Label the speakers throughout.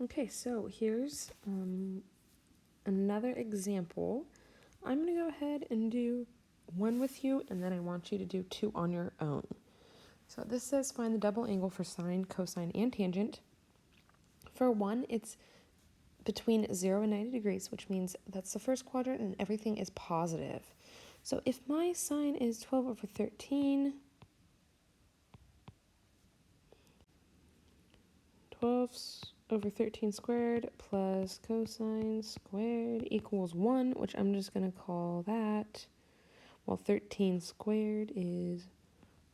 Speaker 1: Okay, so here's another example. I'm going to go ahead and do one with you, and then I want you to do two on your own. So this says find the double angle for sine, cosine, and tangent. For one, it's between 0 and 90 degrees, which means that's the first quadrant and everything is positive. So if my sine is 12 over 13, 12 over 13 squared plus cosine squared equals 1, which I'm just going to call that. Well, 13 squared is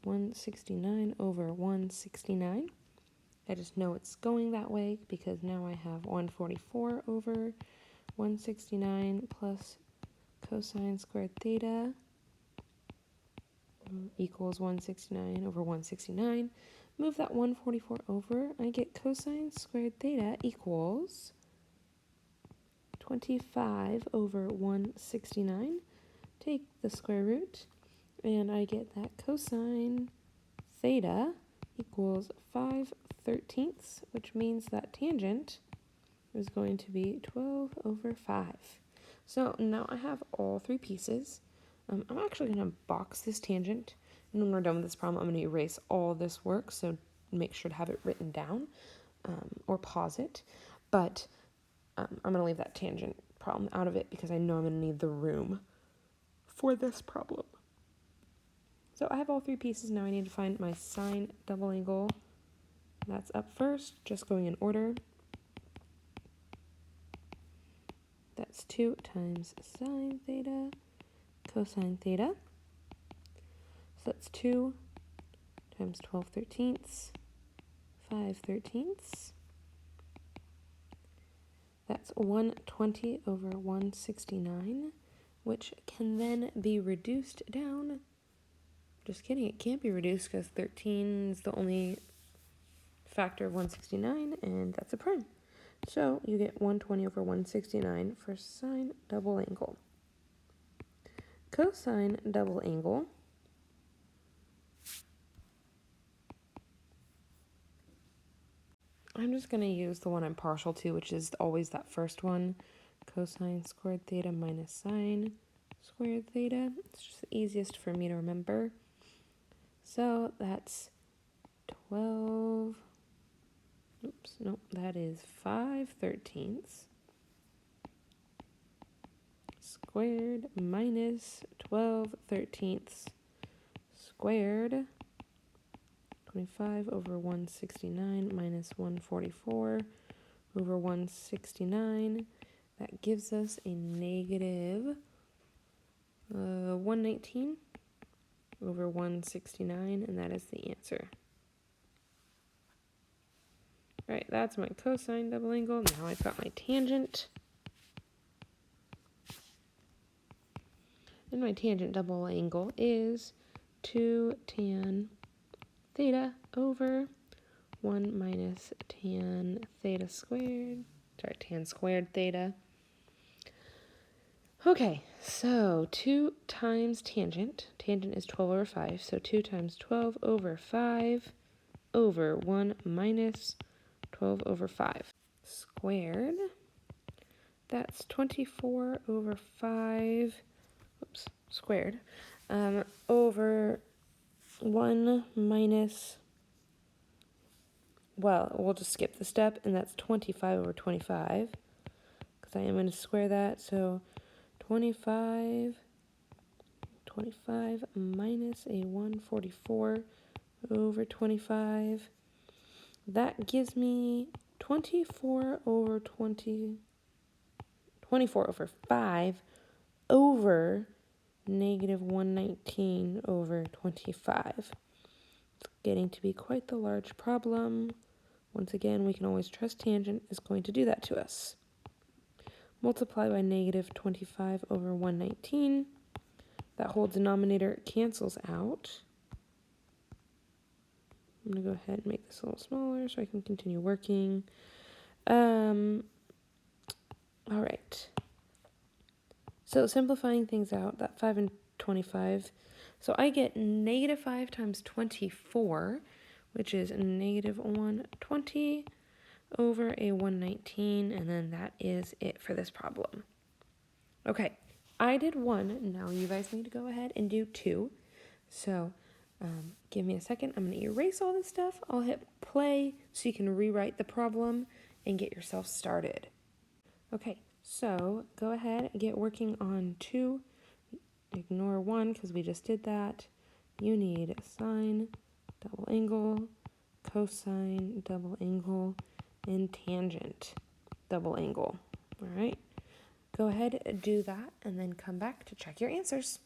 Speaker 1: 169 over 169. I just know it's going that way because now I have 144 over 169 plus cosine squared theta equals 169 over 169. Move that 144 over, I get cosine squared theta equals 25 over 169. Take the square root, and I get that cosine theta equals 5/13, which means that tangent is going to be 12 over 5. So now I have all three pieces. I'm actually going to box this tangent, and when we're done with this problem, I'm going to erase all this work, so make sure to have it written down or pause it. But I'm going to leave that tangent problem out of it because I know I'm going to need the room for this problem. So I have all three pieces. Now I need to find my sine double angle. That's up first, just going in order. That's 2 times sine theta cosine theta. So that's 2 times 12/13, 5/13. That's 120 over 169, which can then be reduced down. Just kidding, it can't be reduced because 13 is the only factor of 169, and that's a prime. So you get 120 over 169 for sine double angle. Cosine double angle, I'm just going to use the one I'm partial to, which is always that first one. Cosine squared theta minus sine squared theta. It's just the easiest for me to remember. So that's 12, that is 5/13 squared minus 12/13 squared. 25 over 169 minus 144 over 169. That gives us a negative 119 over 169, and that is the answer. All right, that's my cosine double angle. Now I've got my tangent. And my tangent double angle is 2 tan theta over 1 minus tan theta squared. Sorry, tan squared theta. Okay, so 2 times tangent. Tangent is 12 over 5, so 2 times 12 over 5 over 1 minus 12 over 5 squared. That's 24 over 5, squared, over 1 minus, well, we'll just skip the step, and that's 25 over 25, because I am going to square that, so 25 minus a 144 over 25, that gives me 24 over 5 over negative 119 over 25. It's getting to be quite the large problem. Once again, we can always trust tangent is going to do that to us. Multiply by negative 25 over 119. That whole denominator cancels out. I'm going to go ahead and make this a little smaller so I can continue working. All right. So simplifying things out, that 5 and 25. So I get negative 5 times 24, which is negative 120 over a 119, and then that is it for this problem. Okay, I did 1. Now you guys need to go ahead and do 2. So give me a second. I'm going to erase all this stuff. I'll hit play so you can rewrite the problem and get yourself started. Okay, so go ahead and get working on 2. Ignore 1 because we just did that. You need sine, double angle, cosine, double angle, and tangent, double angle. All right, go ahead and do that and then come back to check your answers.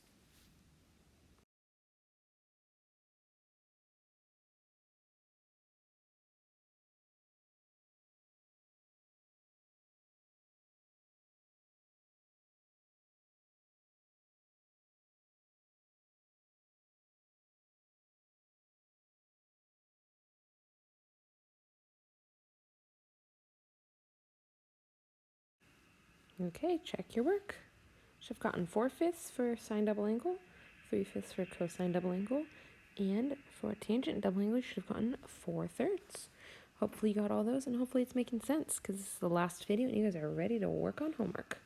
Speaker 1: Okay, check your work. Should have gotten 4/5 for sine double angle, 3/5 for cosine double angle, and for tangent double angle, you should have gotten 4/3. Hopefully you got all those, and hopefully it's making sense, because this is the last video and you guys are ready to work on homework.